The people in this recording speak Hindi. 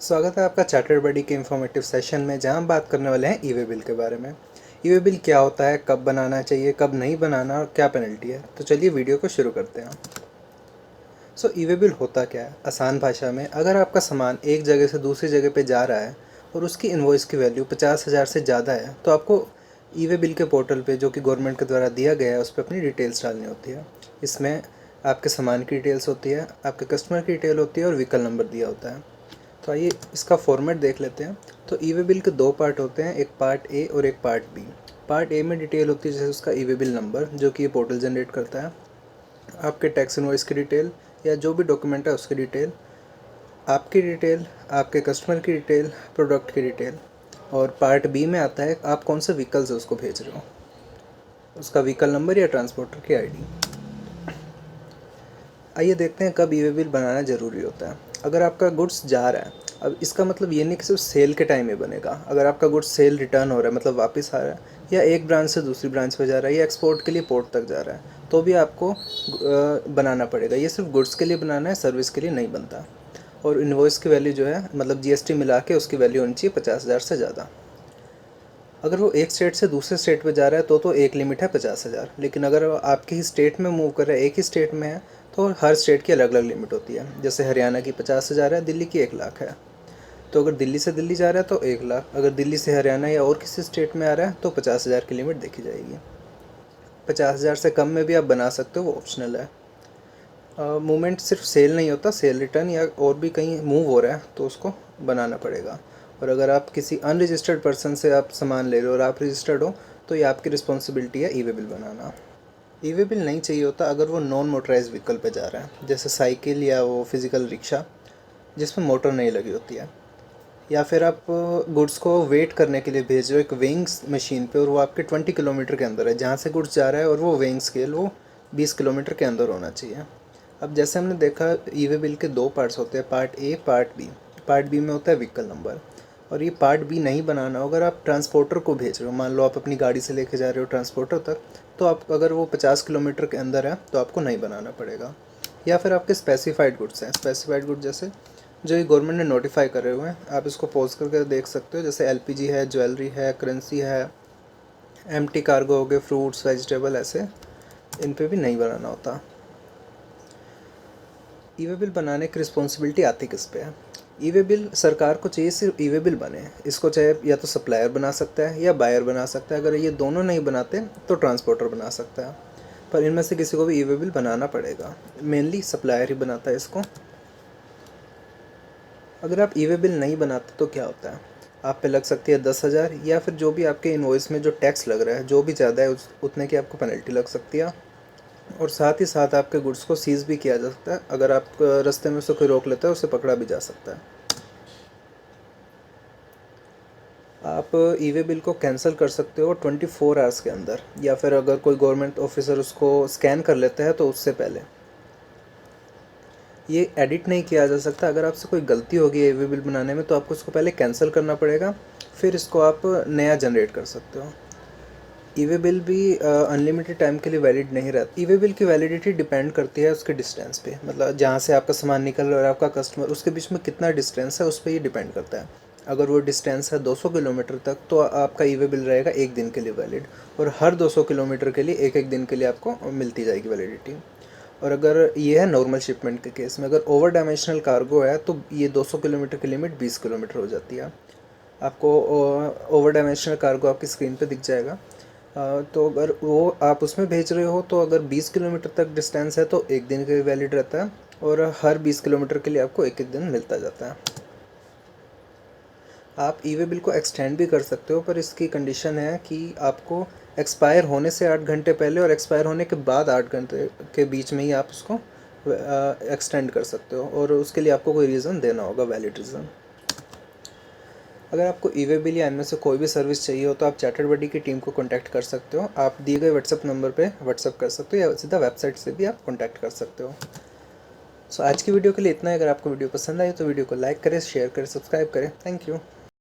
स्वागत है आपका चार्टर्ड बडी के इंफॉर्मेटिव सेशन में, जहां हम बात करने वाले हैं ई-वे बिल के बारे में। ई-वे बिल क्या होता है, कब बनाना चाहिए, कब नहीं बनाना और क्या पेनल्टी है। तो चलिए वीडियो को शुरू करते हैं। ई-वे बिल होता क्या है? आसान भाषा में, अगर आपका सामान एक जगह से दूसरी जगह पे जा रहा है और उसकी इन्वॉइस की वैल्यू 50,000 से ज़्यादा है, तो आपको ई-वे बिल के पोर्टल पे, जो कि गवर्नमेंट के द्वारा दिया गया है, उस पर अपनी डिटेल्स डालनी होती है। इसमें आपके सामान की डिटेल्स होती है, आपके कस्टमर की डिटेल होती है और व्हीकल नंबर दिया होता है। तो आइए इसका फॉर्मेट देख लेते हैं। तो ई-वे बिल के दो पार्ट होते हैं, एक पार्ट ए और एक पार्ट बी। पार्ट ए में डिटेल होती है, जैसे उसका ई-वे बिल नंबर, जो कि ये पोर्टल जनरेट करता है, आपके टैक्स इनवॉइस की डिटेल या जो भी डॉक्यूमेंट है उसकी डिटेल, आपकी डिटेल, आपके कस्टमर की डिटेल, प्रोडक्ट की डिटेल। और पार्ट बी में आता है आप कौन से व्हीकल से उसको भेज रहे हो, उसका व्हीकल नंबर या ट्रांसपोर्टर की आईडी। आइए देखते हैं कब ई-वे बिल बनाना ज़रूरी होता है। अगर आपका गुड्स जा रहा है, अब इसका मतलब ये नहीं कि सिर्फ सेल के टाइम में बनेगा। अगर आपका गुड्स सेल रिटर्न हो रहा है, मतलब वापस आ रहा है, या एक ब्रांच से दूसरी ब्रांच पे जा रहा है, या एक्सपोर्ट के लिए पोर्ट तक जा रहा है, तो भी आपको बनाना पड़ेगा। ये सिर्फ गुड्स के लिए बनाना है, सर्विस के लिए नहीं बनता। और इन्वॉइस की वैल्यू जो है, मतलब जीएसटी मिला के उसकी वैल्यू होनी चाहिए 50,000 से ज़्यादा। अगर वो एक स्टेट से दूसरे स्टेट पे जा रहा है तो एक लिमिट है 50,000। लेकिन अगर वो आपके ही स्टेट में मूव कर रहा है, एक ही स्टेट में है, तो हर स्टेट की अलग अलग लिमिट होती है। जैसे हरियाणा की 50,000 है, दिल्ली की 1 लाख है। तो अगर दिल्ली से दिल्ली जा रहा है तो 1 लाख, अगर दिल्ली से हरियाणा या और किसी स्टेट में आ रहा है तो 50,000 की लिमिट देखी जाएगी। 50,000 से कम में भी आप बना सकते हो, वो ऑप्शनल है। मूवमेंट सिर्फ सेल नहीं होता, सेल रिटर्न या और भी कहीं मूव हो रहा है तो उसको बनाना पड़ेगा। और अगर आप किसी अनरजिस्टर्ड पर्सन से आप सामान ले रहे हो और आप रजिस्टर्ड हो, तो ये आपकी रिस्पॉन्सिबिलिटी है ई-वे बिल बनाना। ई-वे बिल नहीं चाहिए होता अगर वो नॉन मोटराइज व्हीकल पे जा रहा है, जैसे साइकिल या वो फिज़िकल रिक्शा जिसमें मोटर नहीं लगी होती है। या फिर आप गुड्स को वेट करने के लिए भेज रहे हो एक वेइंग्स मशीन पे, और वो आपके 20 किलोमीटर के अंदर है जहाँ से गुड्स जा रहा है, और वो वेइंग स्केल वो 20 किलोमीटर के अंदर होना चाहिए। अब जैसे हमने देखा, ई-वे बिल के दो पार्ट्स होते हैं, part A, part B. Part B में होता है व्हीकल नंबर। और ये पार्ट बी नहीं बनाना हो अगर आप ट्रांसपोर्टर को भेज रहे हो। मान लो आप अपनी गाड़ी से लेके जा रहे हो ट्रांसपोर्टर तक, तो आप अगर वो 50 किलोमीटर के अंदर है तो आपको नहीं बनाना पड़ेगा। या फिर आपके स्पेसिफाइड गुड्स हैं, स्पेसिफाइड गुड्स जैसे जो ये गवर्नमेंट ने नोटिफाई करे हुए हैं, आप इसको पॉज करके देख सकते हो, जैसे एलपीजी है, ज्वेलरी है, करेंसी है, एम्प्टी कार्गो हो गए, फ्रूट्स, वेजिटेबल, ऐसे इन पे भी नहीं बनाना होता। ई-वे बिल बनाने की रिस्पॉन्सिबिलिटी आती किस पे है? ई-वे बिल सरकार को चाहिए सिर्फ ई-वे बिल बने। इसको चाहे या तो सप्लायर बना सकता है या बायर बना सकता है। अगर ये दोनों नहीं बनाते तो ट्रांसपोर्टर बना सकता है, पर इनमें से किसी को भी ई-वे बिल बनाना पड़ेगा। मेनली सप्लायर ही बनाता है इसको। अगर आप ई-वे बिल नहीं बनाते तो क्या होता है, आप पे लग सकती है 10,000, या फिर जो भी आपके इन्वॉइस में जो टैक्स लग रहा है, जो भी ज़्यादा है उतने की आपको पेनल्टी लग सकती है। और साथ ही साथ आपके गुड्स को सीज़ भी किया जा सकता है। अगर आप रास्ते में से कोई रोक लेता है, उसे पकड़ा भी जा सकता है। आप ई-वे बिल को कैंसिल कर सकते हो 24 आवर्स के अंदर, या फिर अगर कोई गवर्नमेंट ऑफिसर उसको स्कैन कर लेता है तो उससे पहले। ये एडिट नहीं किया जा सकता। अगर आपसे कोई गलती होगी ई-वे बिल बनाने में, तो आपको इसको पहले कैंसिल करना पड़ेगा, फिर इसको आप नया जनरेट कर सकते हो। ई-वे बिल भी अनलिमिटेड टाइम के लिए वैलिड नहीं रहता। ई-वे बिल की वैलिडिटी डिपेंड करती है उसके डिस्टेंस पे, मतलब जहाँ से आपका सामान निकल रहा है और आपका कस्टमर, उसके बीच में कितना डिस्टेंस है, उस पर ये डिपेंड करता है। अगर वो डिस्टेंस है 200 किलोमीटर तक, तो आपका ई-वे बिल रहेगा एक दिन के लिए वैलिड, और हर 200 किलोमीटर के लिए एक एक दिन के लिए आपको मिलती जाएगी वैलिडिटी। और अगर ये है नॉर्मल शिपमेंट के केस में, अगर ओवर डायमेंशनल कार्गो है तो ये 200 किलोमीटर की लिमिट 20 किलोमीटर हो जाती है। आपको ओवर डायमेंशनल कार्गो आपकी स्क्रीन पे दिख जाएगा। तो अगर वो आप उसमें भेज रहे हो, तो अगर 20 किलोमीटर तक डिस्टेंस है तो एक दिन के लिए वैलिड रहता है, और हर 20 किलोमीटर के लिए आपको एक एक दिन मिलता जाता है। आप ई-वे बिल को एक्सटेंड भी कर सकते हो, पर इसकी कंडीशन है कि आपको एक्सपायर होने से 8 घंटे पहले और एक्सपायर होने के बाद 8 घंटे के बीच में ही आप उसको एक्सटेंड कर सकते हो, और उसके लिए आपको कोई रीज़न देना होगा, वैलिड रीज़न। अगर आपको ई-वे बिल या इनमें से कोई भी सर्विस चाहिए हो, तो आप चार्टर्ड बडी की टीम को कॉन्टैक्ट कर सकते हो। आप दिए गए व्हाट्सएप नंबर पे व्हाट्सएप कर सकते हो, या सीधा वेबसाइट से भी आप कॉन्टैक्ट कर सकते हो। सो आज की वीडियो के लिए इतना है। अगर आपको वीडियो पसंद आई तो वीडियो को लाइक करें, शेयर करें, सब्सक्राइब करें। Thank you.